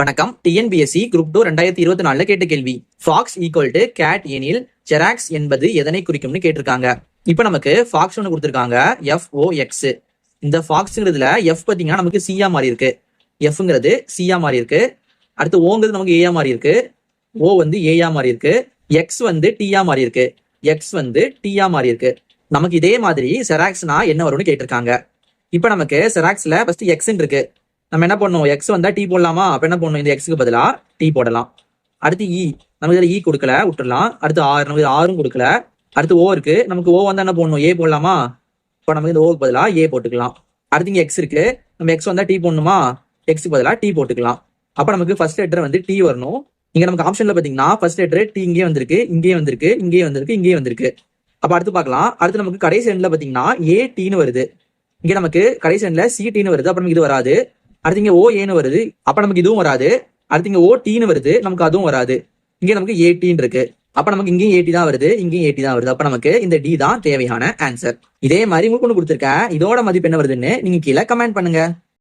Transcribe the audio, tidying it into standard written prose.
வணக்கம். TNPSC group 2 2024 கேட்ட கேள்வி. ஃபாக்ஸ் ஈக்குவல் டு கேட் எனில் ஜெராக்ஸ் என்பது எதனை குறிக்கும்னு கேட்டிருக்காங்க. இப்போ நமக்கு ஃபாக்ஸ் ஒன்று கொடுத்துருக்காங்க, FOX. இந்த ஃபாக்ஸ்ங்கிறதுல எஃப் பார்த்தீங்கன்னா நமக்கு சியா மாறி இருக்கு, எஃப்ங்கிறது சியா மாறி இருக்கு, அடுத்து ஓங்கிறது நமக்கு ஏயா மாறி இருக்கு, ஓ வந்து ஏயா மாறி இருக்கு, எக்ஸ் வந்து டியா மாறி இருக்கு, எக்ஸ் வந்து டியா மாறி இருக்கு. நமக்கு இதே மாதிரி செராக்ஸ்னா என்ன வரும்னு கேட்டிருக்காங்க. இப்போ நமக்கு செராக்ஸ்ல ஃபர்ஸ்ட் எக்ஸ் இருக்கு, நம்ம என்ன பண்ணோம், எக்ஸ் வந்தா டி போடலாமா? அப்ப என்ன பண்ணணும், இந்த எக்ஸுக்கு பதிலா டி போடலாம். அடுத்து இ, நமக்கு இதில் இ கொடுக்கல, விட்டுடலாம். அடுத்து ஆர், நமக்கு ஆரும் கொடுக்கல. அடுத்து ஓ இருக்கு, நமக்கு ஓ வந்தா என்ன பண்ணணும், ஏ போடலாமா? இப்போ நமக்கு இந்த ஓக்கு பதிலா ஏ போட்டுக்கலாம். அடுத்து இங்க எக்ஸ் இருக்கு, நம்ம எக்ஸ் வந்தா டி போடணுமா? எக்ஸுக்கு பதிலா டி போட்டுக்கலாம். அப்ப நமக்கு ஃபர்ஸ்ட் லெட்டர் வந்து டி வரணும். இங்க நமக்கு ஆப்ஷன்ல பாத்தீங்கன்னா ஃபர்ஸ்ட் லெட்டர் டி இங்கே வந்திருக்கு, இங்கே வந்திருக்கு, இங்கே வந்திருக்கு, இங்கே வந்திருக்கு. அப்ப அடுத்து பார்க்கலாம். அடுத்து நமக்கு கடைசி எண்ட்ல பாத்தீங்கன்னா ஏ டீன்னு வருது, இங்க நமக்கு கடைசி எண்ட்ல சி டீன்னு வருது, அப்ப நமக்கு இது வராது. அடுத்து இங்க ஓ ஏன்னு வருது, அப்ப நமக்கு இதுவும் வராது. அடுத்து இங்க ஓ டீன்னு வருது, நமக்கு அதுவும் வராது. இங்க நமக்கு ஏடின்னு இருக்கு, அப்ப நமக்கு இங்கேயும் ஏடி தான் வருது, இங்கேயும் ஏடி தான் வருது. அப்ப நமக்கு இந்த டி தான் தேவையான ஆன்சர். இதே மாதிரி உங்களுக்கு ஒன்று கொடுத்துருக்கேன், இதோட மதிப்பு என்ன வருதுன்னு நீங்க கீழே கமெண்ட் பண்ணுங்க.